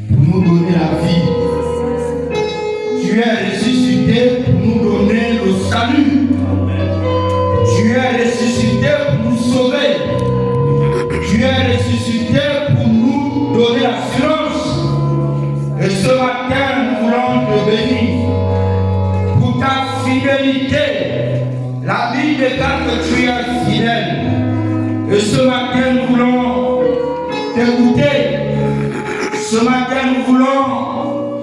pour nous donner la vie. Tu es ressuscité pour nous donner le salut. Tu es ressuscité pour nous sauver. Tu es ressuscité pour nous donner l'assurance. Et ce matin, nous voulons te bénir pour ta fidélité. La Bible déclare que tu es fidèle. Et ce matin, nous voulons t'écouter. Ce matin, nous voulons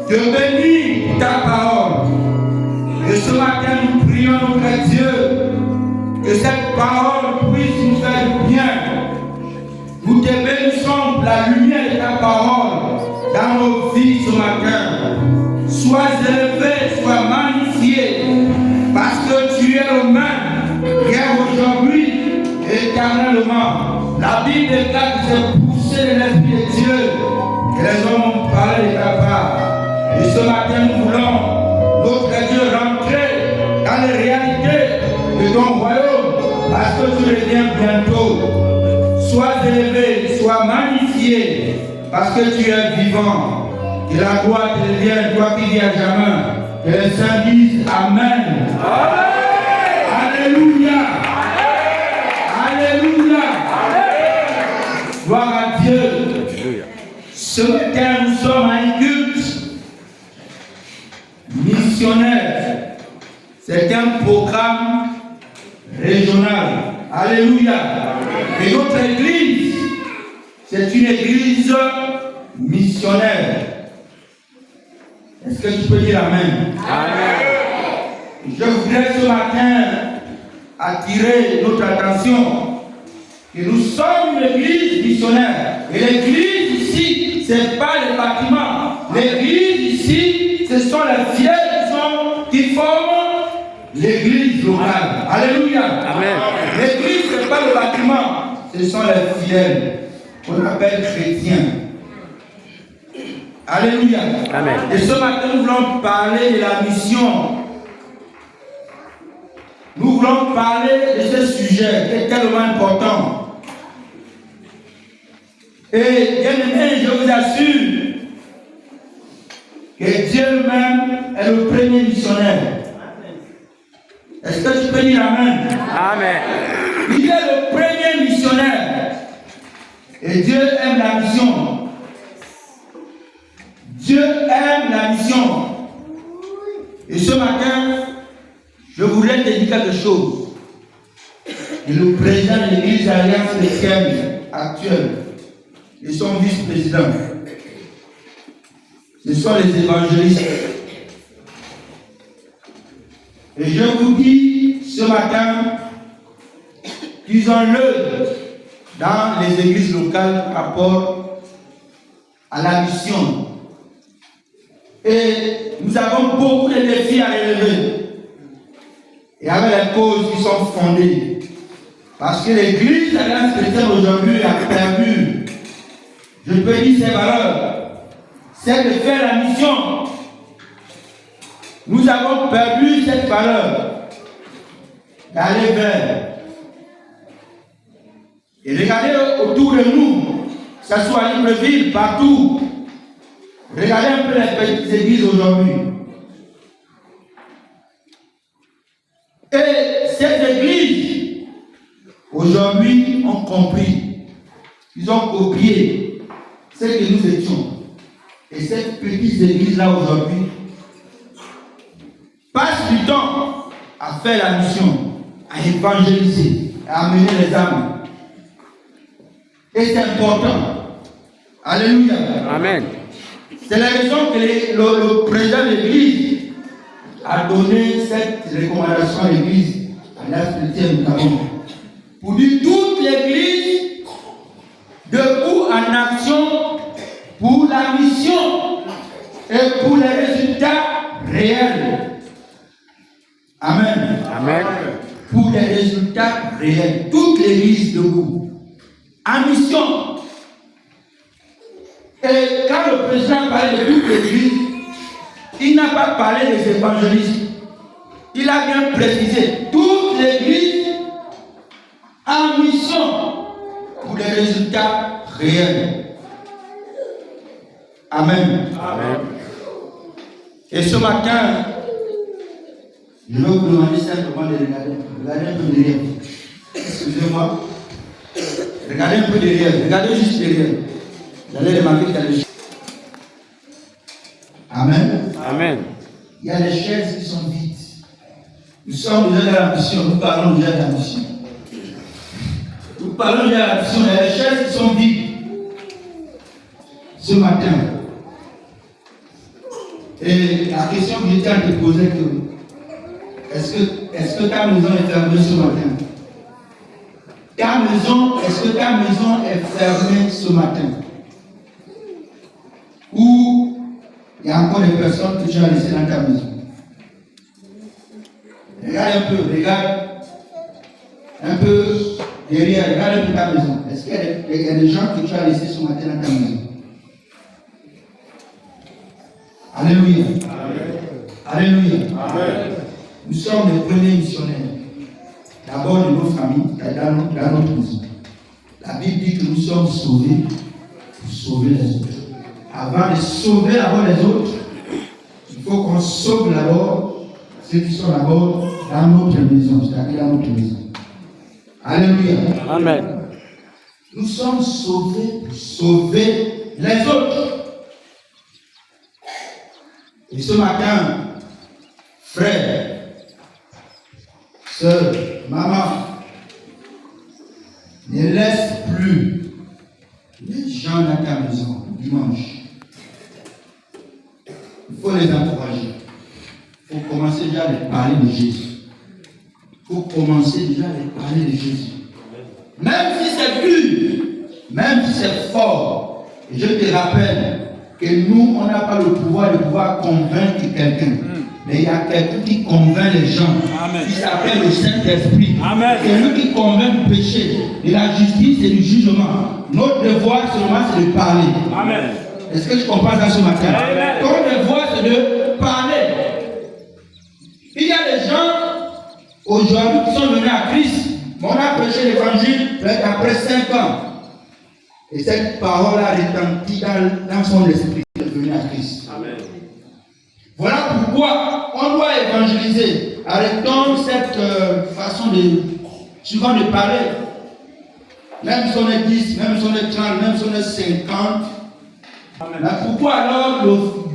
te bénir pour ta parole. Et ce matin, nous prions notre Dieu que cette parole puisse nous faire du bien. Nous te bénissons pour la lumière de ta parole dans nos vies ce matin. Sois élevé, sois magnifié, parce que tu es le même hier, aujourd'hui et éternellement. La Bible déclare que c'est poussé de l'Esprit de Dieu que les hommes ont parlé de ta part. Et ce matin, nous voulons, notre Dieu, rentrer dans les réalités de ton royaume, parce que tu reviens bientôt. Sois élevé, sois magnifié, parce que tu es vivant. Que la gloire te revienne, toi qui vis à jamais. Que les saints disent Amen. Amen. Alléluia. Amen. Alléluia. Amen. Gloire à Dieu. Alléluia. Ce matin, nous sommes à un culte missionnaire. C'est un programme régional. Alléluia. Amen. Et notre église, c'est une église missionnaire. Est-ce que tu peux dire Amen? Amen. Je voudrais ce matin attirer notre attention que nous sommes une église missionnaire. Et l'église ici, ce n'est pas les bâtiments. L'église ici, ce sont les fidèles qui forment l'église locale. Alléluia. Amen. L'église, ce n'est pas le bâtiment, ce sont les fidèles qu'on appelle chrétiens. Alléluia. Amen. Et ce matin, nous voulons parler de la mission. Nous voulons parler de ce sujet qui est tellement important. Et bien aimé, je vous assure que Dieu même est le premier missionnaire. Est-ce que tu peux dire Amen? Amen. Il est le premier missionnaire. Et Dieu aime la mission. Dieu aime la mission. Et ce matin, je voudrais te dire quelque chose. Et le président de l'église Alliance chrétienne actuelle et son vice-président, ce sont les évangélistes. Et je vous dis ce matin qu'ils ont l'œil dans les églises locales par rapport à la mission. Et nous avons beaucoup de défis à relever. Et avec les causes qui sont fondées. Parce que l'église Alliance chrétienne aujourd'hui a perdu, je peux dire ses valeurs. C'est de faire la mission. Nous avons perdu cette valeur d'aller vers. Et regardez autour de nous, que ce soit à Libreville, partout. Regardez un peu les petites églises aujourd'hui. Et ces églises, aujourd'hui, ont compris. Ils ont copié ce que nous étions. Et cette petite église-là, aujourd'hui, passe du temps à faire la mission, à évangéliser, à amener les âmes. Et c'est important. Alléluia. Amen. C'est la raison que le président de l'église a donné cette recommandation à l'église, à l'Alliance chrétienne notamment, pour dire toute l'église debout en action pour la mission et pour les résultats réels. Amen. Amen. Pour les résultats réels. Toute l'église debout. En mission. Et quand le président parlait de toute l'église, il n'a pas parlé des évangélistes. Il a bien précisé toute l'église en mission pour les résultats réels. Amen. Amen. Et ce matin, je vais vous demander simplement de regarder un peu derrière. Excusez-moi. Regardez un peu derrière. Regardez juste derrière. Vous allez remarquer qu'il y a des chaises. Amen. Amen. Il y a des chaises qui sont vides. Nous sommes déjà dans la mission. Nous parlons déjà de la mission. Nous parlons déjà de la mission. Il y a des chaises qui sont vides. Ce matin. Et la question que j'étais à te poser, est-ce que ta maison est fermée ce matin? Est-ce que ta maison est fermée ce matin? Ou il y a encore des personnes que tu as laissées dans ta maison? Regarde un peu, regarde un peu derrière, regarde un peu ta maison. Est-ce qu'il y a des gens que tu as laissés ce matin dans ta maison? Alléluia. Amen. Alléluia. Amen. Nous sommes les premiers missionnaires. D'abord de nos familles, dans notre maison. La Bible dit que nous sommes sauvés pour sauver les autres. Avant de sauver d'abord les autres, il faut qu'on sauve d'abord ceux qui sont d'abord dans notre maison, c'est-à-dire dans notre maison. Alléluia. Amen. Nous sommes sauvés pour sauver les autres. Et ce matin, frère, sœur, maman, ne laisse plus les gens dans ta maison dimanche. Il faut les encourager. Il faut commencer déjà à les parler de Jésus. Il faut commencer déjà à les parler de Jésus. Même si c'est dur, même si c'est fort. Et je te rappelle que nous, on n'a pas le pouvoir de pouvoir convaincre quelqu'un. Mais il y a quelqu'un qui convainc les gens. Amen. Qui s'appelle le Saint-Esprit. Amen. C'est lui qui convainc du péché, de la justice et du jugement. Notre devoir seulement, c'est de parler. Amen. Est-ce que je comprends ça ce matin? Amen. Ton devoir, c'est de parler. Il y a des gens aujourd'hui qui sont venus à Christ. Mais on a prêché l'évangile peut-être après 5 ans. Et cette parole a retenti dans son esprit de venir à Christ. Amen. Voilà pourquoi on doit évangéliser. Arrêtons cette façon souvent de parler. Même si on est 10, même si on est 30, même si on est 50. Mais pourquoi alors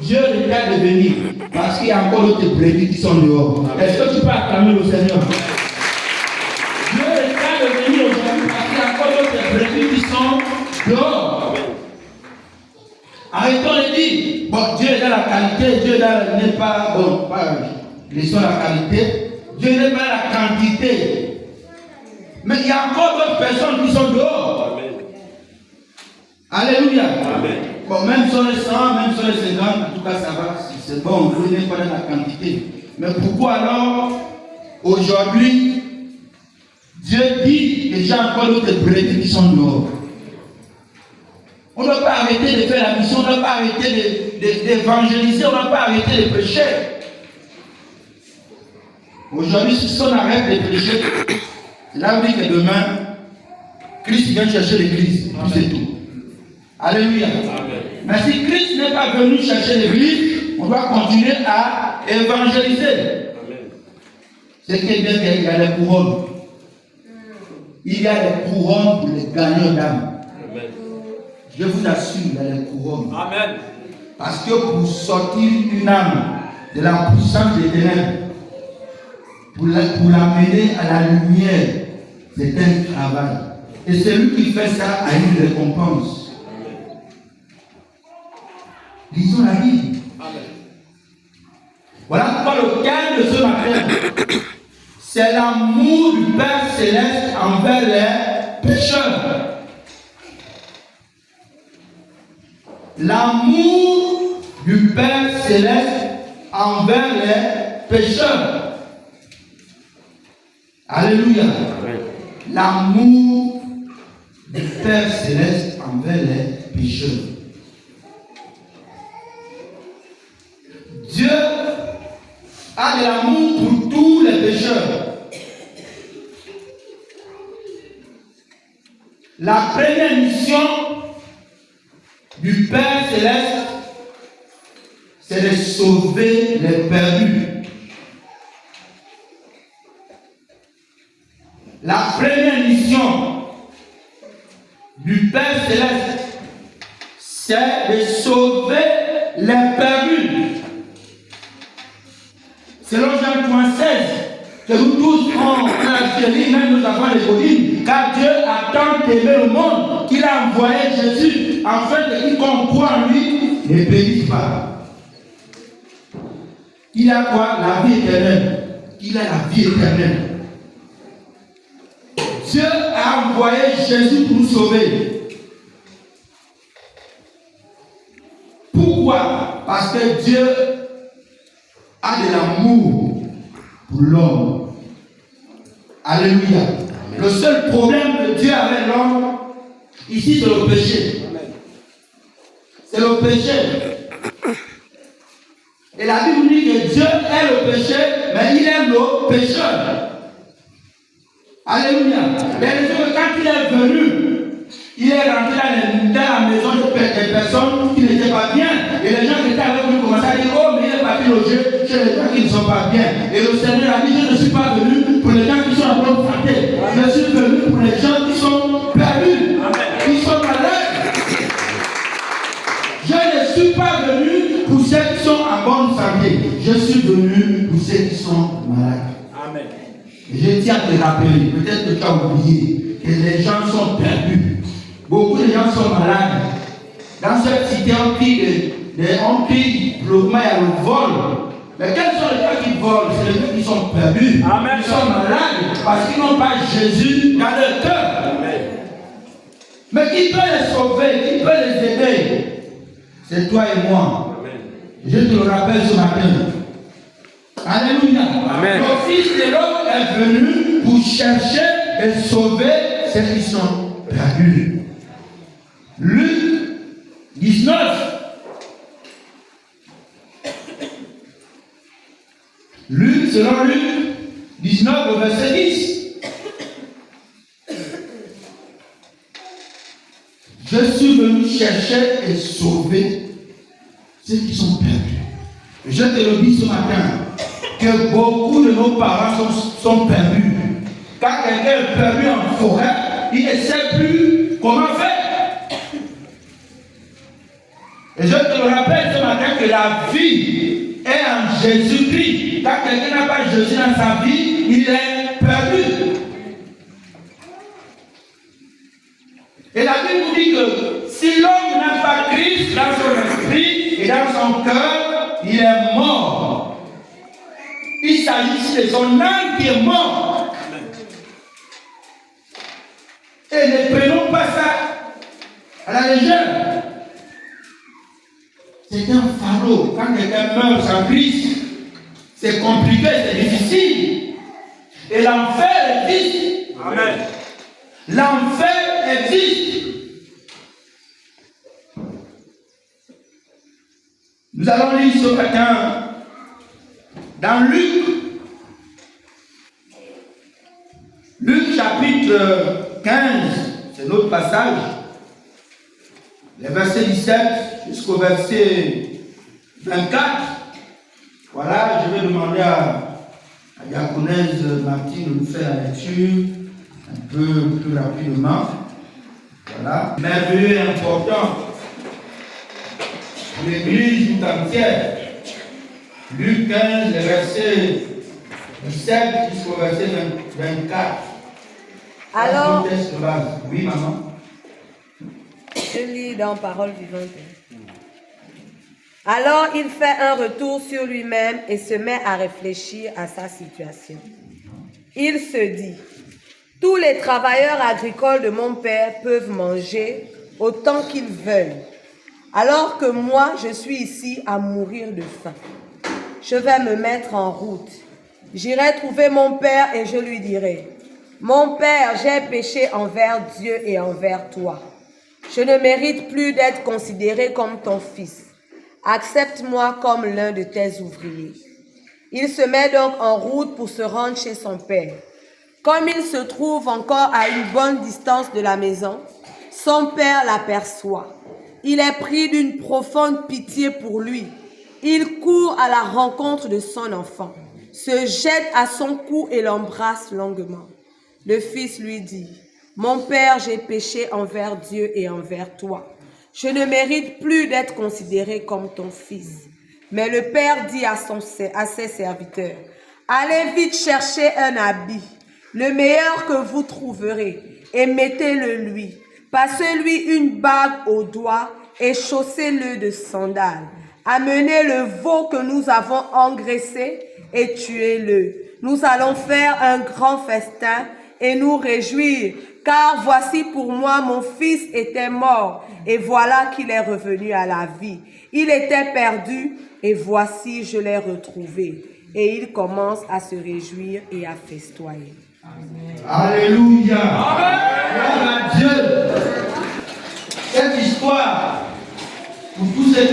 Dieu regarde de venir? Parce qu'il y a encore d'autres brebis qui sont dehors. Est-ce que tu peux acclamer le Seigneur? Dieu regarde de venir aujourd'hui parce qu'il y a encore d'autres brebis qui sont dehors. Arrêtons de dire, bon, Dieu est dans la qualité, Dieu n'est pas, bon, pas laissons la qualité, Dieu n'est pas la quantité. Mais il y a encore d'autres personnes qui sont dehors. Amen. Alléluia. Amen. Bon, même sur les 100, même sur les 50, en tout cas ça va, c'est bon, Dieu n'est pas dans la quantité. Mais pourquoi alors, aujourd'hui, Dieu dit qu'il y a encore d'autres brebis qui sont dehors? On ne doit pas arrêter de faire la mission, on ne doit pas arrêter d'évangéliser, on ne doit pas arrêter de prêcher. Aujourd'hui, si on arrête de prêcher, cela veut dire que demain, Christ vient chercher l'église, c'est tout. Alléluia. Amen. Mais si Christ n'est pas venu chercher l'église, on doit continuer à évangéliser. Amen. Ce qui est bien, qu'il y a les couronnes. Il y a les couronnes pour les gagnants d'âme. Amen. Je vous assure, il y a les couronnes. Amen. Parce que pour sortir une âme de la puissance des ténèbres, pour l'amener à la lumière, c'est un travail. Et celui qui fait ça a une récompense. Lisons la Bible. Amen. Voilà pourquoi le thème de ce matin, c'est l'amour du Père Céleste envers les pécheurs. L'amour du Père Céleste envers les pécheurs. Alléluia. Amen. L'amour du Père Céleste envers les pécheurs. Dieu a de l'amour pour tous les pécheurs. La première mission du Père Céleste, c'est de sauver les perdus. La première mission du Père Céleste, c'est de sauver les perdus. Selon Jean 3,16, que nous tous on a dit, même nos enfants les collines, car Dieu a tant aimé le monde qu'il a envoyé Jésus, afin que quiconque croit en lui ne périsse pas. Il a quoi? La vie éternelle. Il a la vie éternelle. Dieu a envoyé Jésus pour nous sauver. Pourquoi? Parce que Dieu a de l'amour pour l'homme. Alléluia. Le seul problème de Dieu avec l'homme, ici, c'est le péché. C'est le péché. Et la Bible dit que Dieu est le péché, mais il aime le pécheur. Alléluia. Mais quand il est venu, il est rentré dans la maison des personnes qui n'étaient pas bien. Et les gens qui étaient avec lui commençaient à dire, oh, mais il est parti loger chez les gens qui ne sont pas bien. Et le Seigneur a dit, je ne suis pas venu pour les gens qui sont en bonne santé. Je suis venu pour les gens qui sont perdus, qui sont malades. Je ne suis pas venu pour ceux qui sont en bonne santé. Je suis venu pour ceux qui sont malades. Amen. Je tiens à te rappeler, peut-être que tu as oublié, que les gens sont perdus. Beaucoup de gens sont malades. Dans cette cité, on crie le mal et le vol. Mais quels sont les gens qui volent? C'est les gens qui sont perdus. Amen. Ils sont malades parce qu'ils n'ont pas Jésus dans leur cœur. Amen. Mais qui peut les sauver? Qui peut les aider? C'est toi et moi. Amen. Je te le rappelle ce matin. Alléluia. Amen. Le Fils de l'homme est venu pour chercher et sauver ceux qui sont perdus. Luc 19. Selon Luc 19, verset 10. Je suis venu chercher et sauver ceux qui sont perdus. Je te le dis ce matin, que beaucoup de nos parents sont perdus. Quand quelqu'un est perdu en forêt, il ne sait plus comment faire. Et je te le rappelle ce matin que la vie est en Jésus-Christ. Quand quelqu'un n'a pas Jésus dans sa vie, il est perdu. Et la Bible dit que si l'homme n'a pas Christ dans son esprit et dans son cœur, il est mort. Il s'agit de son âme qui est morte. Et ne prenons pas ça à la légère. C'est un fardeau. Quand quelqu'un meurt sans Christ, c'est compliqué, c'est difficile. Et l'enfer existe. Amen. L'enfer existe. Nous allons lire ce matin dans Luc. Luc chapitre 15, c'est notre passage. Les versets 17 jusqu'au verset 24. Voilà, je vais demander à Diaconesse Martine de nous faire la lecture un peu plus rapidement. Voilà. Merveilleux et important pour l'Église tout entière. Luc 15, les versets 17 jusqu'au verset 24. Alors, oui, maman. Je lis dans Parole vivante. Alors il fait un retour sur lui-même et se met à réfléchir à sa situation. Il se dit, tous les travailleurs agricoles de mon père peuvent manger autant qu'ils veulent, alors que moi je suis ici à mourir de faim. Je vais me mettre en route. J'irai trouver mon père et je lui dirai, mon père, j'ai péché envers Dieu et envers toi. Je ne mérite plus d'être considéré comme ton fils. Accepte-moi comme l'un de tes ouvriers. Il se met donc en route pour se rendre chez son père. Comme il se trouve encore à une bonne distance de la maison, son père l'aperçoit. Il est pris d'une profonde pitié pour lui. Il court à la rencontre de son enfant, se jette à son cou et l'embrasse longuement. Le fils lui dit, « Mon père, j'ai péché envers Dieu et envers toi. Je ne mérite plus d'être considéré comme ton fils. » Mais le père dit à ses serviteurs, « Allez vite chercher un habit, le meilleur que vous trouverez, et mettez-le lui. Passez-lui une bague au doigt et chaussez-le de sandales. Amenez le veau que nous avons engraissé et tuez-le. Nous allons faire un grand festin et nous réjouir, car voici pour moi mon fils était mort et voilà qu'il est revenu à la vie. Il était perdu et voici je l'ai retrouvé. » Et il commence à se réjouir et à festoyer. Amen. Alléluia. Gloire à Dieu. Cette histoire, pour tous ceux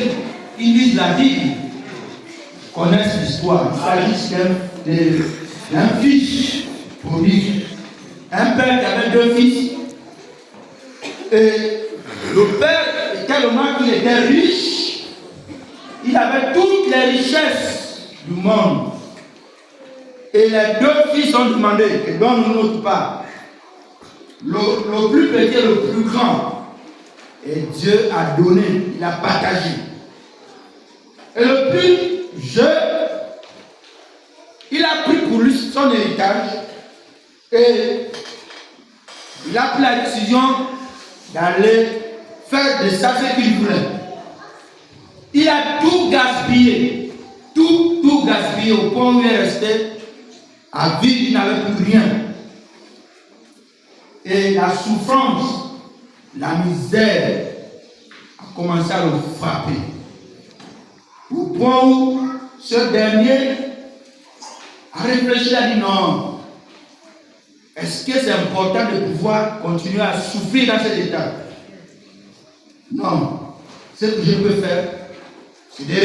qui lisent la Bible, connaissent l'histoire. Il s'agit d'un fils prodigue. Un père qui avait deux fils. Et le père, tellement qu'il était riche, il avait toutes les richesses du monde. Et les deux fils ont demandé que donne-nous notre part. Le plus petit et le plus grand. Et Dieu a donné, il a partagé. Et le plus jeune, il a pris pour lui son héritage. Et il a pris la décision d'aller faire de ça ce qu'il voulait. Il a tout gaspillé. Tout gaspillé au point où il est resté. À vide, il n'avait plus rien. Et la souffrance, la misère a commencé à le frapper. Au point où ce dernier a réfléchi, a dit non. Est-ce que c'est important de pouvoir continuer à souffrir dans cet état? Non. Ce que je peux faire, c'est de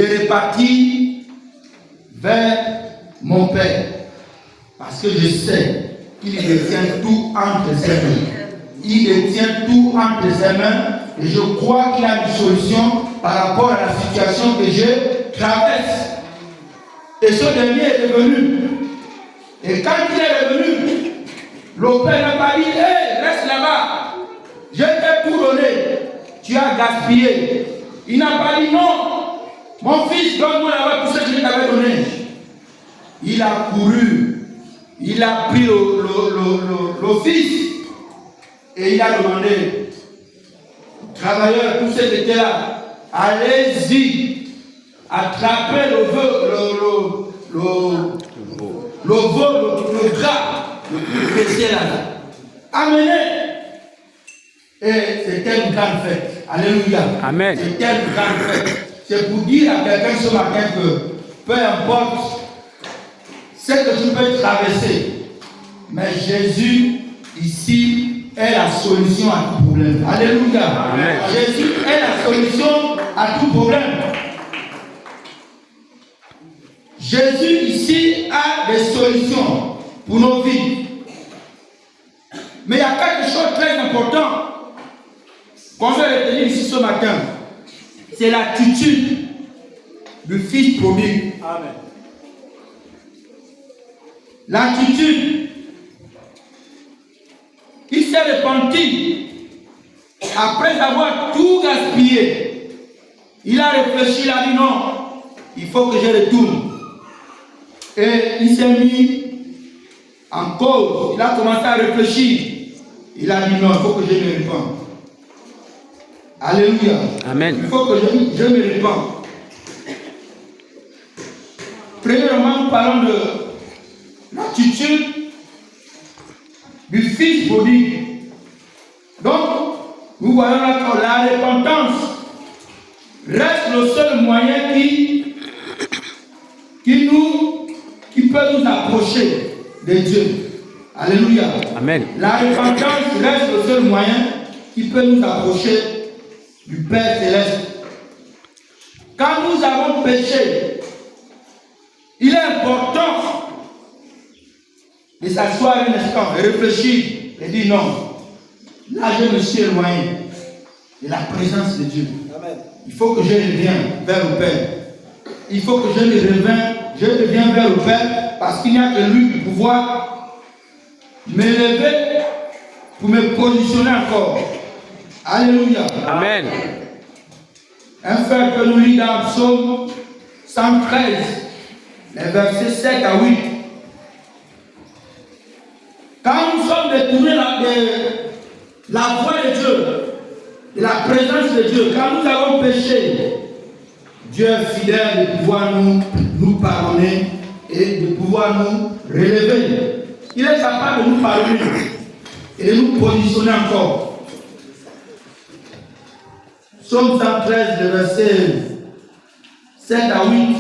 répartir vers mon père, parce que je sais qu'il détient tout entre ses mains. Il détient tout entre ses mains et je crois qu'il a une solution par rapport à la situation que je traverse. Et ce dernier est revenu. Et quand il est revenu, le père n'a pas dit, hey, reste là-bas, je t'ai tout donné, tu as gaspillé. Il n'a pas dit non. Mon fils, donne-moi là-bas tout ce que je t'avais donné. Il a couru, il a pris le fils et il a demandé aux travailleurs, tous ceux qui étaient là, allez-y, attrapez le gras, le plus précieux là. Amenez. Et c'était une grande fête. Alléluia. Amen. C'était une grande fête. C'est pour dire à quelqu'un ce matin que peu importe ce que tu peux traverser, mais Jésus ici est la solution à tout problème. Alléluia. Amen. Jésus est la solution à tout problème. Jésus ici a des solutions pour nos vies. Mais il y a quelque chose de très important qu'on veut retenir ici ce matin. C'est l'attitude du fils prodigue. Amen. L'attitude. Il s'est repenti après avoir tout gaspillé. Il a réfléchi, il a dit non, il faut que je retourne. Et il s'est mis en cause. Il a commencé à réfléchir. Il a dit non, il faut que je me repente. Alléluia. Amen. Il faut que je me repente. Premièrement, nous parlons de l'attitude du fils prodigue. Donc, nous voyons là que la repentance reste le seul moyen qui peut nous approcher de Dieu. Alléluia. Amen. La repentance reste le seul moyen qui peut nous approcher du Père Céleste. Quand nous avons péché, il est important de s'asseoir un instant et réfléchir et dire non. Là, je me suis éloigné de la présence de Dieu. Amen. Il faut que je revienne vers le Père. Il faut que je revienne vers le Père parce qu'il n'y a que lui qui pouvoir m'élever pour me positionner encore. Alléluia. Amen. Un frère que nous lit dans Psaume 113, les versets 7 à 8. Quand nous sommes détournés de la voix de Dieu, de la présence de Dieu, quand nous avons péché, Dieu est fidèle de pouvoir nous pardonner et de pouvoir nous relever. Il est capable de nous pardonner et de nous positionner encore. Psaume 113, le verset 7 à 8.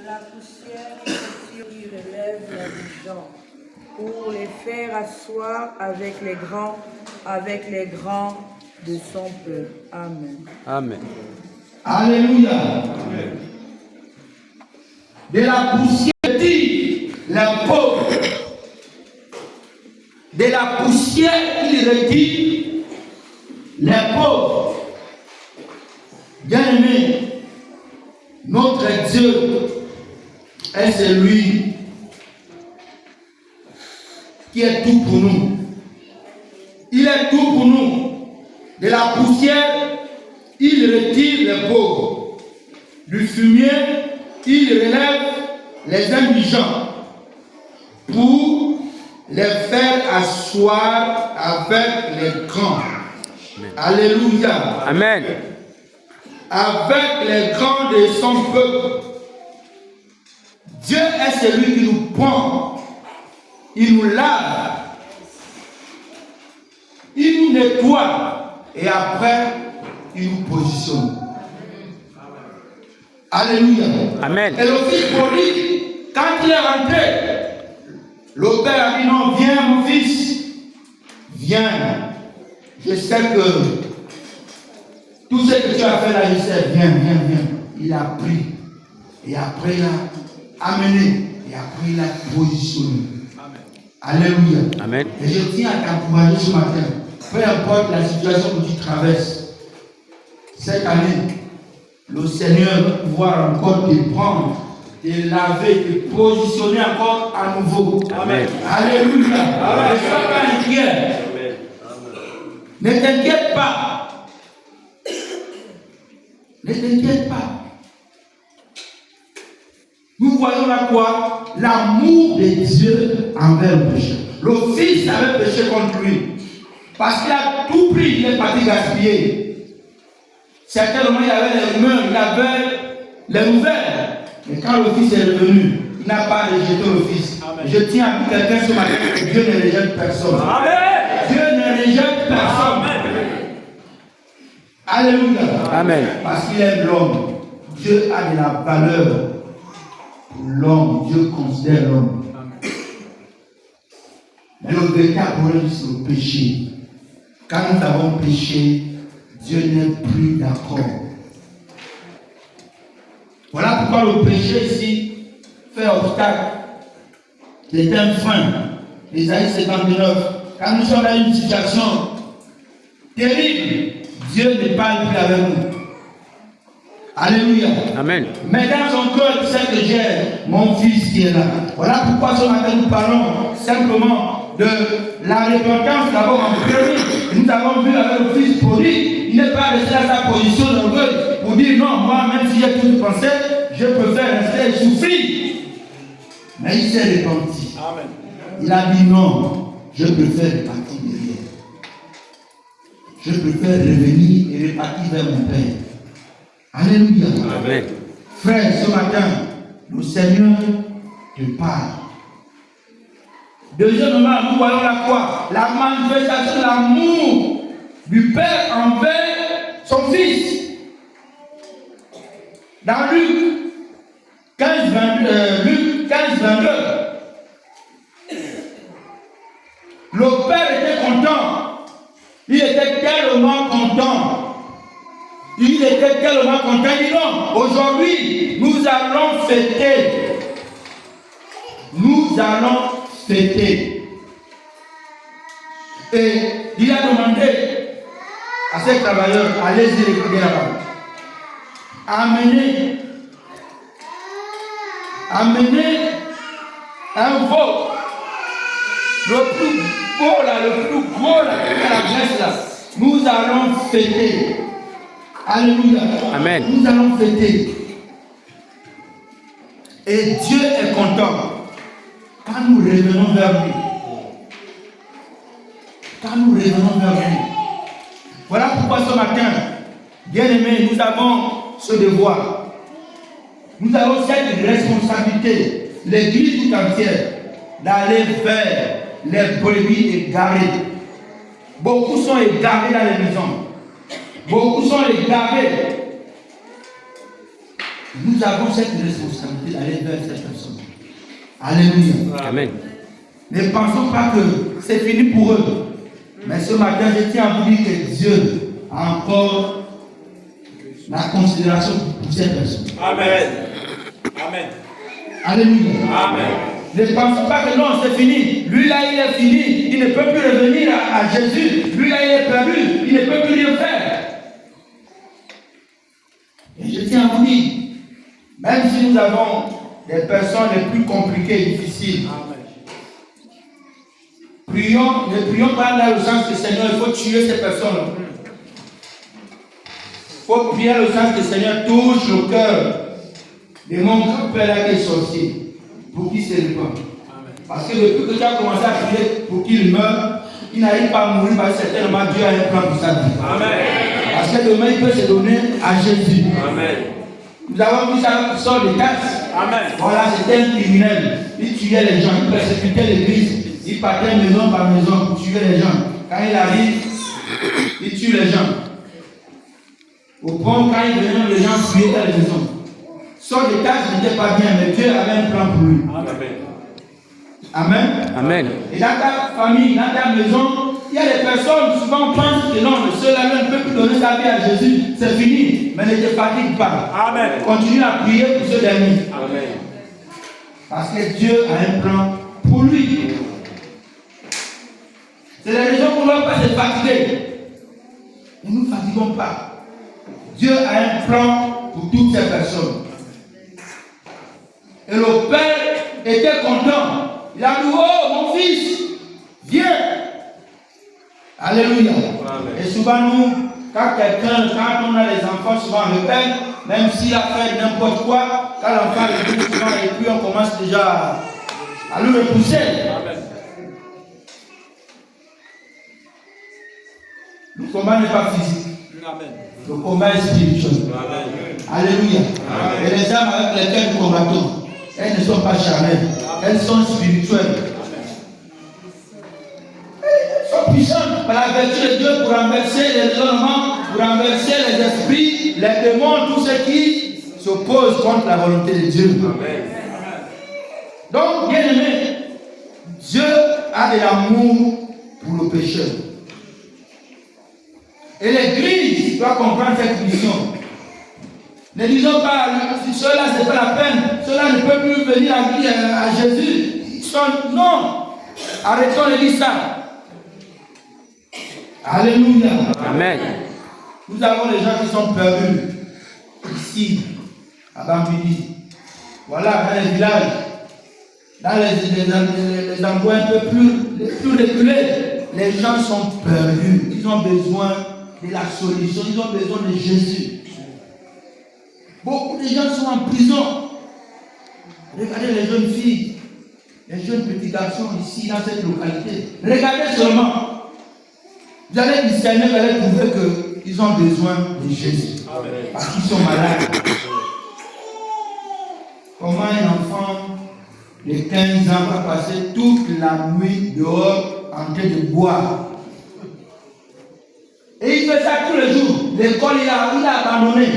La poussière qui relève la gens pour les faire asseoir avec les grands de son peuple. Amen. Amen. Alléluia. De la poussière dit les pauvres. De la poussière il retire les pauvres. Bien-aimé, notre Dieu est celui qui est tout pour nous. Il est tout pour nous. De la poussière, il retire les pauvres. Du fumier, il relève les indigents pour les faire asseoir avec les grands. Alléluia. Amen. Avec les grands de son peuple. Dieu est celui qui nous prend. Il nous lave. Il nous nettoie. Et après, il nous positionne. Alléluia. Amen. Et le fils prodigue, quand il est rentré, le père a dit non, viens mon fils. Viens. Je sais que tout ce que tu as fait là, je sais, viens. Il a pris. Et après, il a amené. Et après, il a positionné. Alléluia. Amen. Et je tiens à t'encourager ce matin. Peu importe la situation que tu traverses, cette année, le Seigneur va pouvoir encore te prendre, te laver, te positionner encore à nouveau. Amen. Alléluia. Ne sois pas inquiet. Ne t'inquiète pas. Ne t'inquiète pas. Nous voyons là quoi? L'amour de Dieu envers le péché. Le fils avait péché contre lui. Parce qu'il a tout pris, il est parti gaspiller. Certainement, il avait les rumeurs, il avait les nouvelles. Mais quand le fils est revenu, il n'a pas rejeté le fils. Amen. Je tiens à dire quelqu'un ce matin que Dieu ne rejette personne. Amen. Dieu ne rejette personne. Amen. Alléluia. Amen. Parce qu'il aime l'homme. Dieu a de la valeur pour l'homme. Dieu considère l'homme. Mais le véritable problème, c'est le péché. Quand nous avons péché, Dieu n'est plus d'accord. Voilà pourquoi le péché ici fait obstacle. C'est un frein. Ésaïe 59. Quand nous sommes dans une situation terrible, Dieu ne parle plus avec nous. Alléluia. Amen. Mais dans son cœur, il sait que j'ai mon fils qui est là. Voilà pourquoi ce matin nous parlons simplement de la repentance d'abord en premier. Nous avons vu avec le fils prodigue, il n'est pas resté à sa position d'orgueil pour dire non, moi même si j'ai tout pensé, je préfère rester et souffrir. Mais il s'est repenti. Amen. Il a dit non, je préfère repartir derrière. Je préfère revenir et repartir vers mon Père. Alléluia. Amen. Frère, ce matin, le Seigneur te parle. Deuxièmement, nous voyons la quoi? La manifestation de l'amour du Père envers son Fils. Dans Luc 15, 22, le Père était content. Il était tellement content. Il dit non, aujourd'hui, nous allons fêter. Et il a demandé à ces travailleurs, allez-y récupérer là-bas. Amenez un veau. Le plus beau là, le plus gros là, la Grèce là. Nous allons fêter. Alléluia. Amen. Nous allons fêter. Et Dieu est content quand nous revenons vers lui. Quand nous revenons vers lui. Voilà pourquoi ce matin, bien-aimés, nous avons ce devoir. Nous avons cette responsabilité, l'Église tout entière, d'aller vers les brebis égarées. Beaucoup sont égarés dans les maisons. Beaucoup sont égarés. Nous avons cette responsabilité d'aller vers ces personnes. Alléluia. Amen. Ne pensons pas que c'est fini pour eux. Mais ce matin, je tiens à vous dire que Dieu a encore la considération pour ces personnes. Amen. Amen. Alléluia. Amen. Ne pensons pas que non, c'est fini. Lui là, il est fini. Il ne peut plus revenir à Jésus. Lui là, il est perdu. Il ne peut plus rien faire. Et je tiens à vous dire, même si nous avons des personnes les plus compliquées et difficiles, ne prions pas dans le sens que Seigneur, il faut tuer ces personnes-là. Il faut prier dans le sens que Seigneur touche le cœur de mon grand-père là qui est sorcier, pour qu'il se répande. Parce que depuis que tu as commencé à prier pour qu'il meure, il n'arrive pas à mourir parce que certainement Dieu a un plan pour sa vie. Amen. Parce que demain il peut se donner à Jésus. Amen. Nous avons vu ça qui sort des taxes. Amen. Voilà, c'était un criminel. Il tuait les gens, il persécutait l'église. Il partait maison par maison pour tuer les gens. Quand il arrive, il tue les gens. Au point, quand il venait, les gens fuyaient dans les maisons. Sort des taxes n'était pas bien, mais Dieu avait un plan pour lui. Amen. Amen. Amen. Et dans ta famille, dans ta maison, il y a des personnes, souvent pensent que non, ceux-là ne peut plus donner sa vie à Jésus, c'est fini. Mais ne te fatigue pas. Amen. Continue à prier pour ceux derniers. Amen. Parce que Dieu a un plan pour lui. C'est la raison pour laquelle on ne va pas se fatiguer. Ne nous fatiguons pas. Dieu a un plan pour toutes ces personnes. Et le Père était content. Il a dit, oh mon fils, viens. Alléluia. Amen. Et souvent nous, quand on a les enfants, souvent on repère, même s'il a fait n'importe quoi, quand l'enfant le dit souvent, et puis on commence déjà à le repousser. Amen. Le combat n'est pas physique. Amen. Le combat est spirituel. Amen. Alléluia. Amen. Et les armes avec lesquelles nous combattons, elles ne sont pas charnelles. Elles sont spirituelles. Elles sont puissantes par la vertu de Dieu pour renverser les éléments, pour renverser les esprits, les démons, tout ce qui s'oppose contre la volonté de Dieu. Amen. Donc, bien aimé, Dieu a de l'amour pour le pécheur. Et l'Église doit comprendre cette mission. Ne disons pas, ceux-là, ce n'est pas la peine, ceux-là ne peuvent plus venir à Jésus. Ils sont, non, arrêtons de dire ça. Alléluia. Amen. Nous avons les gens qui sont perdus ici, à Bambini. Voilà, dans les villages, dans les endroits un peu plus reculés, les gens sont perdus. Ils ont besoin de la solution, ils ont besoin de Jésus. Beaucoup de gens sont en prison. Regardez les jeunes filles, les jeunes petits garçons ici, dans cette localité. Regardez seulement. Vous allez discerner, vous allez trouver qu'ils ont besoin de Jésus. Amen. Parce qu'ils sont malades. Comment un enfant de 15 ans va passer toute la nuit dehors en train de boire? Et il fait ça tous les jours. L'école, il a abandonné.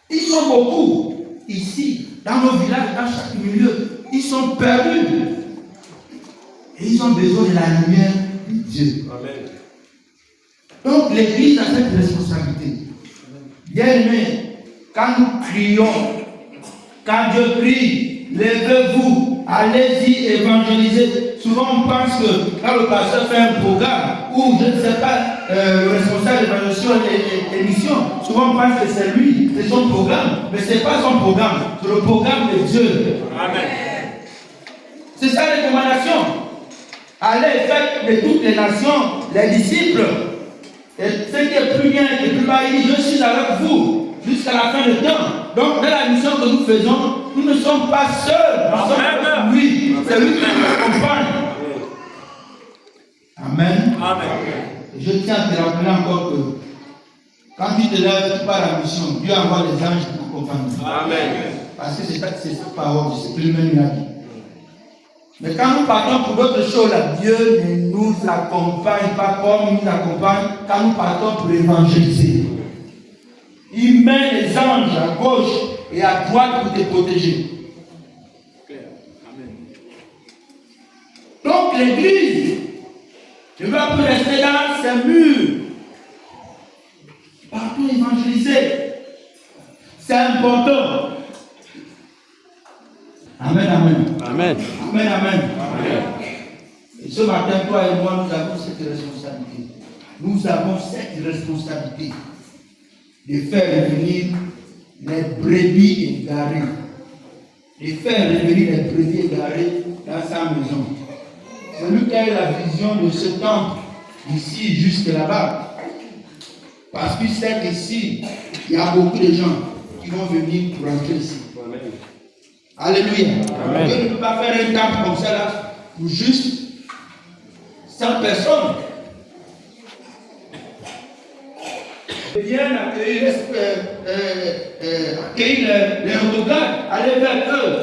Ils sont beaucoup ici, dans nos villages, dans chaque milieu. Ils sont perdus. Et ils ont besoin de la lumière de Dieu. Amen. Donc l'Église a cette responsabilité. Bien aimé, quand nous crions, quand Dieu crie, levez-vous, allez-y évangéliser. Souvent on pense que quand le pasteur fait un programme, ou je ne sais pas, le responsable d'évaluation et mission, souvent on pense que c'est lui, c'est son programme, mais ce n'est pas son programme, c'est le programme de Dieu. Amen. C'est ça les recommandations. Allez, faites de toutes les nations les disciples. Et ce qui est plus bien et plus bas, il dit, je suis avec vous jusqu'à la fin du temps. Donc, dans la mission que nous faisons, nous ne sommes pas seuls, nous sommes avec lui. C'est lui qui nous accompagne. Amen. Amen. Je tiens à te rappeler encore que quand tu te lèves, tu pars à la mission, Dieu envoie les anges pour t'accompagner. Amen. Parce que c'est cette parole, c'est plus même la vie. Mais quand nous partons pour d'autres choses, Dieu ne nous accompagne pas comme il nous accompagne quand nous partons pour évangéliser. Il met les anges à gauche et à droite pour te protéger. Donc l'église ne va plus rester dans ses murs. Partout évangéliser. C'est important. Amen, amen. Amen. Amen, amen. Amen. Et ce matin, toi et moi, nous avons cette responsabilité. Nous avons cette responsabilité de faire revenir les brebis égarées. De faire revenir les brebis égarées dans sa maison. C'est lui qui a eu la vision de ce temple, d'ici jusque là-bas. Parce qu'il sait qu'ici, il y a beaucoup de gens qui vont venir pour entrer ici. Alléluia. Amen. Dieu ne peut pas faire un temple comme ça là pour juste 100 personnes. Viens accueillir les autographes, aller vers eux,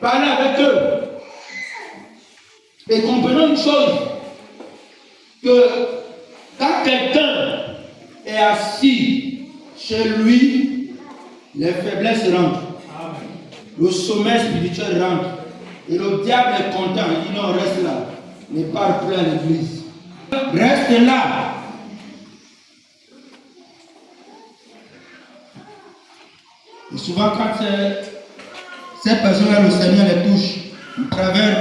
parler avec eux. Et comprenons une chose, que quand quelqu'un est assis chez lui, les faiblesses rentrent. Le sommet spirituel rentre. Et le diable est content. Il dit non, reste là. Ne parle plus à l'église. Reste là. Et souvent, quand ces personnes-là, le Seigneur les touche, à travers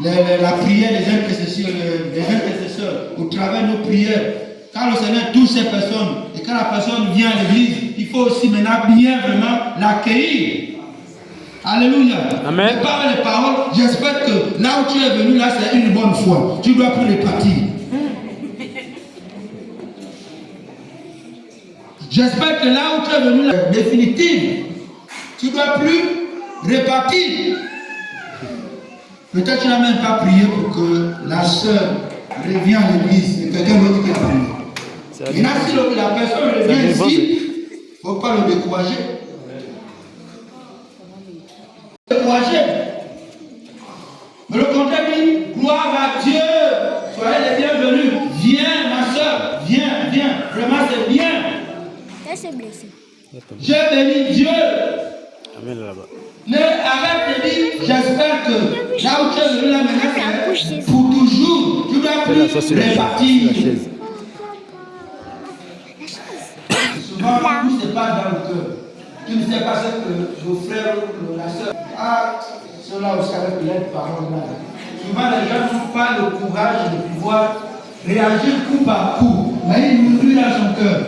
la prière des intercesseurs, au travers de nos prières, quand le Seigneur touche ces personnes, et quand la personne vient à l'église, il faut aussi maintenant bien vraiment l'accueillir. Alléluia. Amen. Je parle les paroles. J'espère que là où tu es venu, là, c'est une bonne foi. Tu dois plus répartir. J'espère que là où tu es venu, là, définitive, tu dois plus répartir. Peut-être que tu n'as même pas prié pour que la sœur revienne à l'église. C'est quelqu'un d'autre qui a prié. Maintenant, si la personne revient ici, il ne faut pas le décourager. Mais le contraire dit, gloire à Dieu, soyez les bienvenus, viens ma soeur, viens, vraiment c'est bien. J'ai béni Dieu. Amen là-bas. Mais arrête de dire, j'espère que là où tu es venu là maintenant, pour toujours, tu dois plus répartir. Souvent, tout se passe dans le cœur. Tu ne sais pas ce que vos frères ou la soeur, ceux-là aussi avec les paroles là. Souvent les gens n'ont pas le courage de pouvoir réagir coup par coup, mais ils nourrissent dans son cœur.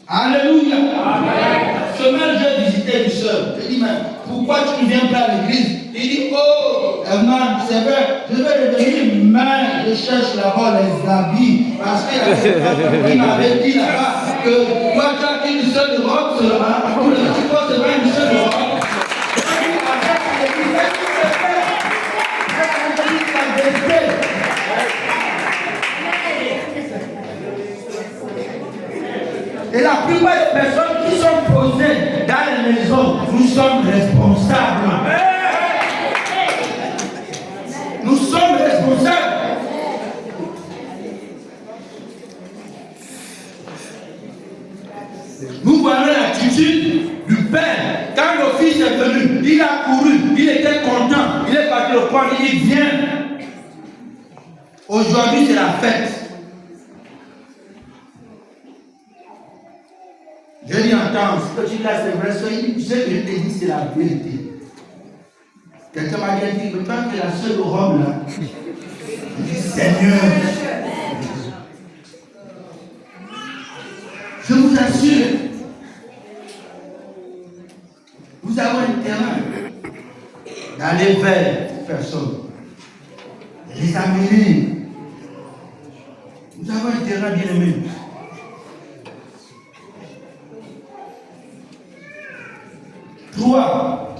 Alléluia. Amen. Ce même j'ai visité une soeur. Je dis, mais pourquoi tu ne viens pas à l'église? Il dit, oh, Herman, c'est vrai, je vais revenir, mais je cherche là-bas les habits. Parce qu'il y a quelqu'un qui m'avait dit là-bas que toi, tu as une seule robe seulement, pour le petit corps, c'est pas une seule robe. Et la plupart des personnes qui sont posées dans les maisons, nous sommes responsables. Nous sommes responsables. Nous voyons l'attitude du père. Quand le fils est venu, il a couru, il était content, il est parti le prendre, il dit viens. Aujourd'hui c'est la fête. Je dis entends, ce que tu dis là c'est vrai, ce que je te dis c'est la vérité. Quelqu'un m'a dit, mais quand tu es la seule robe là, Seigneur, je vous assure, nous avons un terrain d'aller vers ces personnes, de les amener. Nous avons un terrain bien aimé. Trois.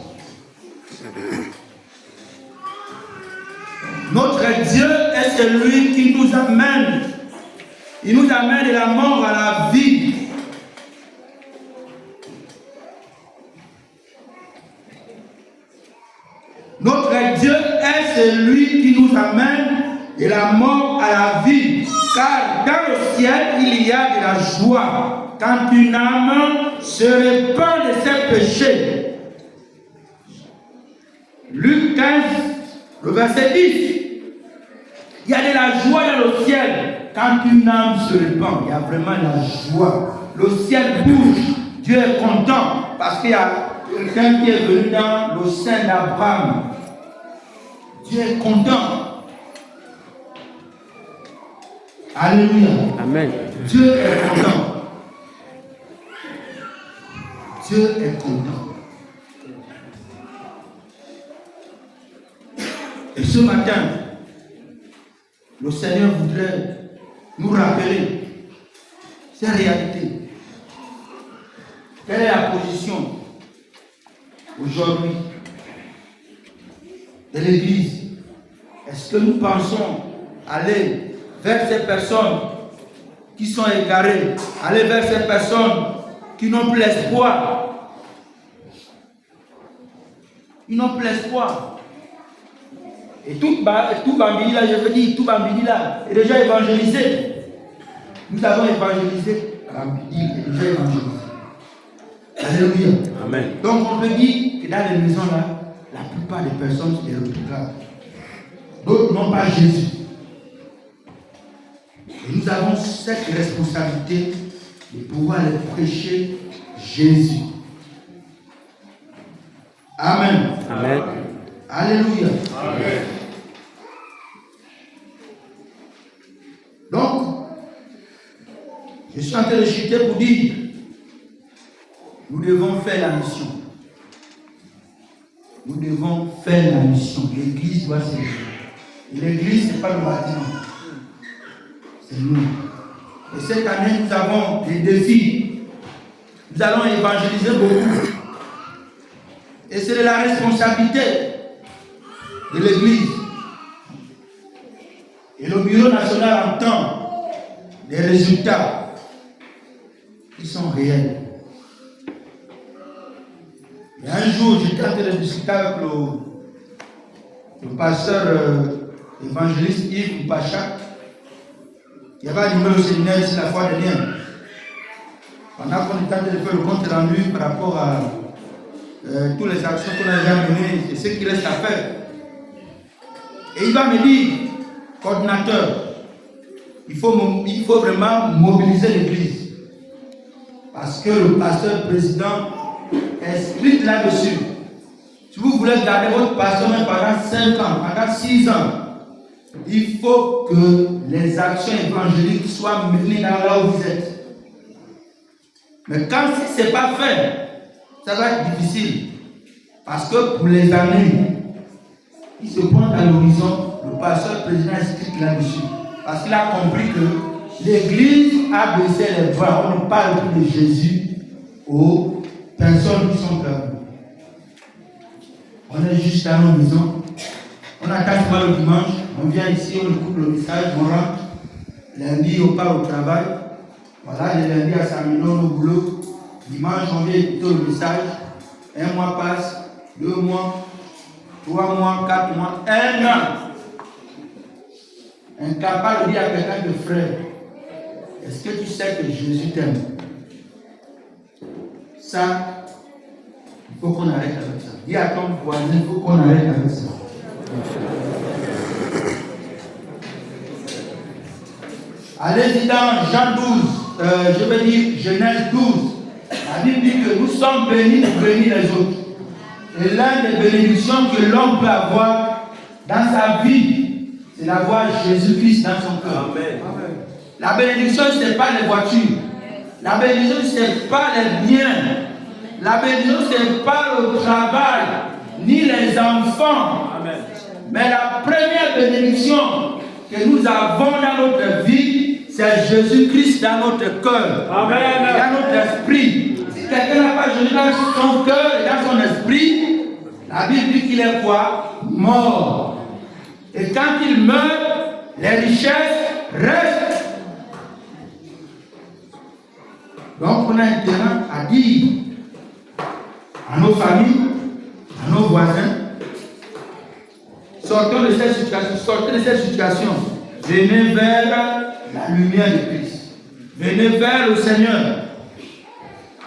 Notre Dieu est celui qui nous amène. Il nous amène de la mort à la vie. Notre Dieu est celui qui nous amène de la mort à la vie. Car dans le ciel, il y a de la joie quand une âme se répand de ses péchés. Luc 15, le verset 10. Il y a de la joie dans le ciel quand une âme se répand. Il y a vraiment la joie. Le ciel bouge. Dieu est content parce qu'il y a quelqu'un qui est venu dans le sein d'Abraham. Dieu est content. Alléluia. Amen. Dieu est content. Dieu est content. Et ce matin, le Seigneur voudrait nous rappeler ces réalités. Quelle est la position aujourd'hui de l'Église? Est-ce que nous pensons aller vers ces personnes qui sont égarées, aller vers ces personnes qui n'ont plus l'espoir? Ils n'ont plus l'espoir. Et tout Bambini là, je veux dire, tout Bambini là est déjà évangélisé. Nous avons évangélisé Bambini, est déjà évangélisé. Alléluia. Amen. Donc on peut dire que dans les maisons là, la plupart des personnes sont des regards. D'autres n'ont pas Jésus. Et nous avons cette responsabilité de pouvoir les prêcher Jésus. Amen. Amen. Alléluia. Amen. Donc, je suis en train de chuter pour dire, nous devons faire la mission. Nous devons faire la mission. L'Église doit se lever. Et l'Église, ce n'est pas le bâtiment. C'est nous. Et cette année, nous avons des défis. Nous allons évangéliser beaucoup. Et c'est de la responsabilité de l'Église. Et le Bureau national entend des résultats qui sont réels. Et un jour, j'étais en train de discuter avec le pasteur évangéliste Yves Pacha, qui avait animé le séminaire ici la fois dernière. Pendant qu'on était en train de faire le compte rendu par rapport à toutes les actions qu'on a déjà menées et ce qu'il reste à faire. Et il va me dire, coordinateur, il faut vraiment mobiliser l'Église. Parce que le pasteur président est strict là-dessus. Si vous voulez garder votre pasteur même pendant 5 ans, pendant 6 ans, il faut que les actions évangéliques soient menées dans là où vous êtes. Mais quand si ce n'est pas fait, ça va être difficile. Parce que pour les années, il se pointe à l'horizon, le pasteur président est strict là-dessus. Parce qu'il a compris que l'Église a baissé les bras. On ne parle plus de Jésus aux personnes qui sont perdues. On est juste dans nos maisons. On attend souvent le dimanche. On vient ici, on écoute le message, on rentre. Lundi, on part au travail. Voilà, le lundi à Samino, au boulot. Dimanche, on vient écouter le message. 1 mois passe, 2 mois, 3 mois, 4 mois, 1 an. Incapable de dire à quelqu'un de frère, est-ce que tu sais que Jésus t'aime? Ça, il faut qu'on arrête avec ça. Dis à ton voisin, il faut qu'on arrête avec ça. Allez-y dans Jean 12, je veux dire Genèse 12. La Bible dit que nous sommes bénis pour bénir les autres. Et l'une des bénédictions que l'homme peut avoir dans sa vie, c'est d'avoir Jésus-Christ dans son cœur. Amen. La bénédiction, ce n'est pas les voitures. La bénédiction, ce n'est pas les biens. La bénédiction, ce n'est pas le travail, ni les enfants. Amen. Mais la première bénédiction que nous avons dans notre vie, c'est Jésus-Christ dans notre cœur. Amen. Dans notre esprit. Si quelqu'un n'a pas Jésus dans son cœur et dans son esprit, la Bible dit qu'il est quoi? Mort. Et quand il meurt, les richesses restent. Donc on a intérêt à dire à nos familles, à nos voisins, sortons de cette situation, sortez de cette situation. Venez vers la lumière de Christ. Venez vers le Seigneur.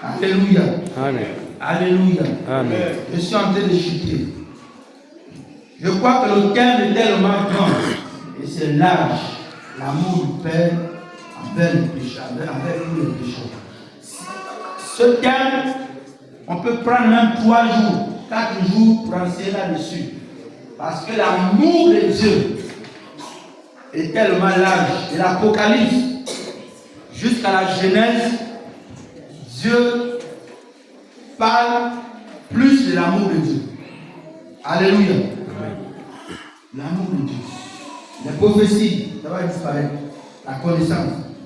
Alléluia. Amen. Alléluia. Amen. Je suis en train de chuter. Je crois que le terme est tellement grand. Et c'est large. L'amour du Père envers les pécheurs, envers tous les pécheurs. Ce terme, on peut prendre même 3 jours, 4 jours pour enseigner là-dessus. Parce que l'amour de Dieu est tellement large. Et l'Apocalypse, jusqu'à la Genèse, Dieu parle plus de l'amour de Dieu. Alléluia. L'amour de Dieu. Les prophéties, ça va disparaître. La connaissance,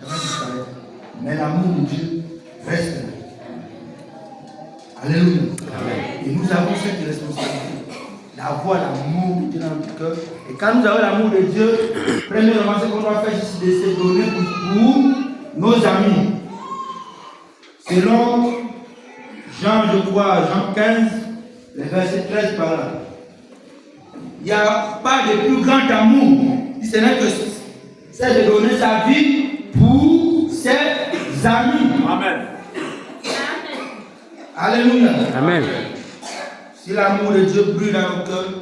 ça va disparaître. Mais l'amour de Dieu reste là. Alléluia. Amen. Et nous avons cette responsabilité d'avoir l'amour de Dieu dans notre cœur. Et quand nous avons l'amour de Dieu, premièrement, ce qu'on doit faire, c'est de se donner pour nos amis. Selon Jean, je crois, Jean 15, le verset 13 par là. Il n'y a pas de plus grand amour, si ce n'est que c'est de donner sa vie pour ses amis. Amen. Alléluia. Amen. Si l'amour de Dieu brûle dans nos cœurs,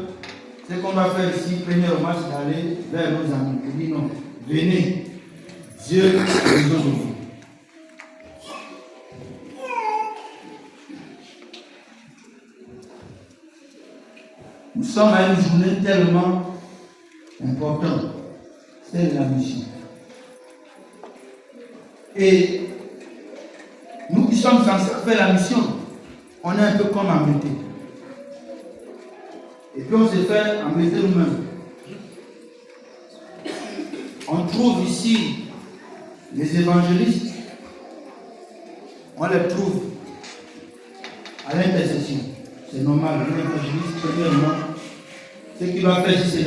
ce qu'on doit faire ici, premièrement, c'est d'aller vers nos amis. On dit non, venez, Dieu nous donne vie. Nous sommes à une journée tellement importante, c'est la mission. Et nous qui sommes censés faire la mission, on est un peu comme embêtés. Et puis on se fait embêter nous-mêmes. On trouve ici les évangélistes, on les trouve à l'intercession. C'est normal, l'évangéliste, premièrement, ce qu'il doit faire, c'est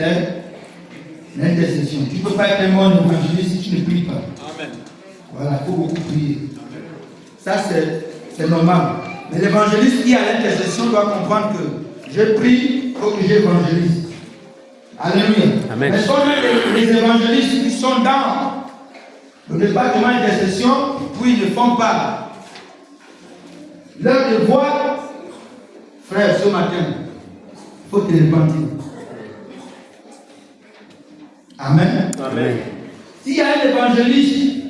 l'intercession. Tu ne peux pas être un bon évangéliste si tu ne pries pas. Amen. Voilà, il faut beaucoup prier. Ça, c'est normal. Mais l'évangéliste qui est à l'intercession doit comprendre que je prie, il faut que j'évangélise. Alléluia. Amen. Mais si on a les évangélistes qui sont dans le département d'intercession, puis ils ne font pas leur devoir, frère, ce matin, il faut te repentir. Amen. Amen. S'il y a un évangéliste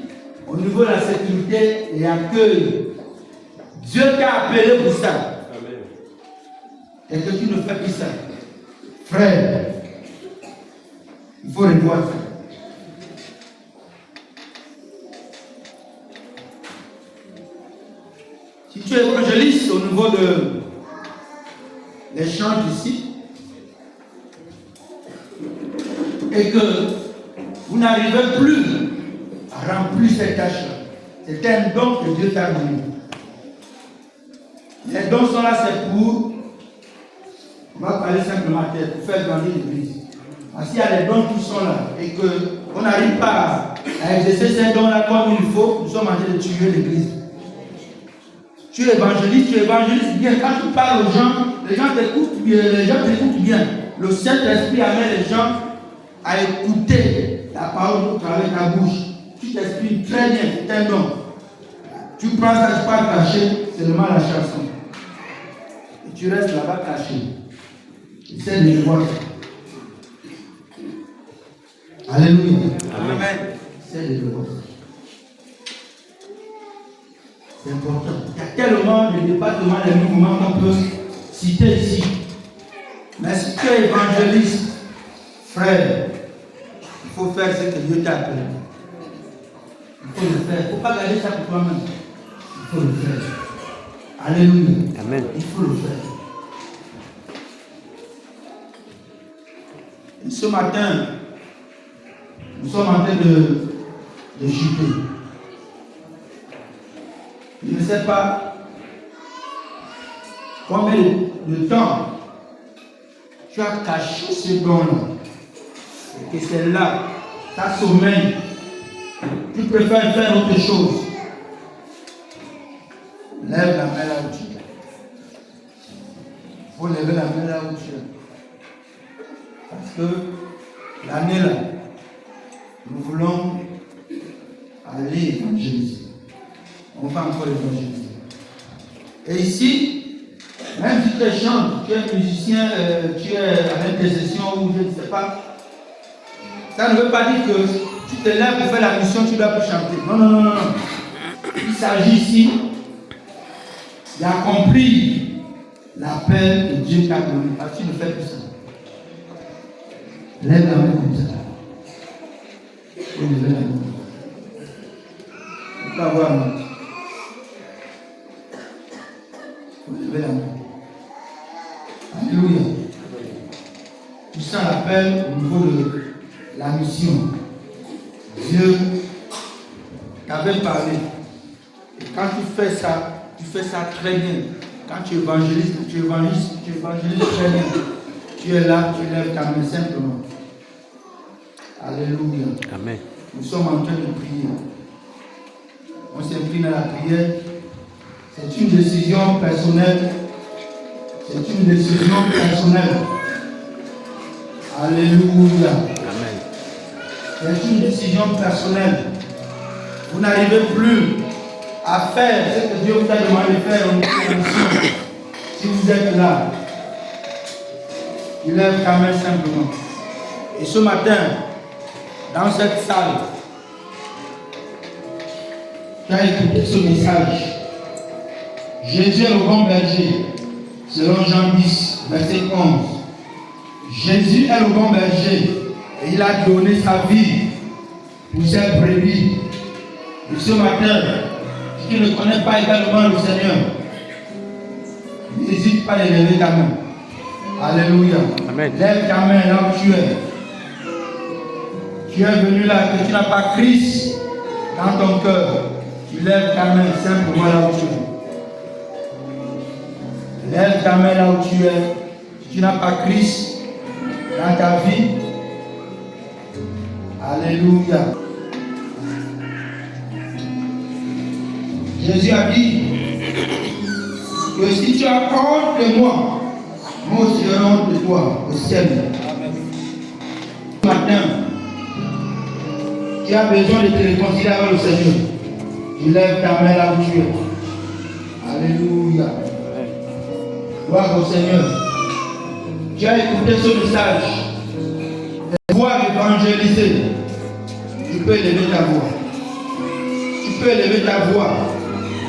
au niveau de la sécurité et accueil, Dieu t'a appelé pour ça. Amen. Et que tu ne fais plus ça. Frère, il faut revoir ça. Si tu es évangéliste au niveau des chants ici, et que vous n'arrivez plus à remplir cette tâche-là, c'est un don que Dieu t'a donné. Les dons sont là, c'est pour, on va parler simplement pour faire grandir l'église. Parce qu'il y a les dons qui sont là et qu'on n'arrive pas à exercer ces dons-là comme il faut, nous sommes en train de tuer l'église. Tu es évangéliste bien. Quand tu parles aux gens, les gens t'écoutent bien. Le Saint-Esprit amène les gens à écouter la parole au travers de ta bouche. Tu t'exprimes très bien, c'est un don. Tu prends ça, tu pars caché, c'est seulement la chanson. Et tu restes là-bas caché. Essaie de le voir. Alléluia. Amen. Essaie de le voir. C'est important. Il y a tellement de départements, de mouvements qu'on peut citer ici. Mais si tu es évangéliste, frère, faut faire ce que Dieu t'a appelé. Il faut le faire. Il ne faut pas garder ça pour toi-même. Il faut le faire. Alléluia. Amen. Il faut le faire. Et ce matin, nous sommes en train de chuter. Je ne sais pas combien de temps tu as caché ce don-là. Et que c'est là, ta sommeil, tu préfères faire autre chose. Lève la main là où tu es. Il faut lever la main là où tu es. Parce que l'année là, nous voulons aller évangéliser. On va encore évangéliser. Et ici, même si tu chantes, tu es musicien, tu es à l'intercession ou je ne sais pas, ça ne veut pas dire que tu te lèves pour faire la mission, tu dois plus chanter. Non, non, non, non. Il s'agit ici d'accomplir l'appel que Dieu t'a donné. Parce que tu ne fais plus ça. Lève la main comme ça. Il faut lever la main. Il faut pas avoir honte. Il faut lever la main. Alléluia. Tu sens l'appel au niveau de la mission. Dieu t'avait parlé. Et quand tu fais ça très bien. Quand tu évangélises très bien. Tu es là, tu lèves ta main simplement. Alléluia. Amen. Nous sommes en train de prier. On s'incline à la prière. C'est une décision personnelle. C'est une décision personnelle. Alléluia. Amen. C'est une décision personnelle. Vous n'arrivez plus à faire ce que Dieu vous a demandé de faire en mission. Si vous êtes là, tu lèves ta main simplement. Et ce matin, dans cette salle, tu as écouté ce message. Jésus est le bon berger, selon Jean 10, verset 11. Jésus est le bon berger et il a donné sa vie pour ses brebis. Et ce matin, si tu ne connais pas également le Seigneur, n'hésite pas à lever ta main. Alléluia. Amen. Lève ta main là où tu es. Tu es venu là, que tu n'as pas Christ dans ton cœur. Tu lèves ta main simplement là où tu es. Lève ta main là où tu es. Si tu n'as pas Christ dans ta vie. Alléluia. Jésus a dit que si tu as honte de moi, moi aussi j'aurai honte de toi au ciel. Ce matin, tu as besoin de te réconcilier avec le Seigneur. Tu lèves ta main là où tu es. Alléluia. Gloire au Seigneur. Tu as écouté ce message. Pouvoir évangéliser. Tu peux élever ta voix. Tu peux élever ta voix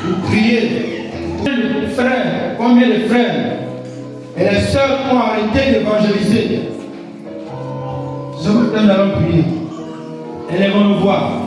pour prier. Combien de frères et les sœurs ont arrêté d'évangéliser. Ce matin, nous allons prier. Élevons nos voix.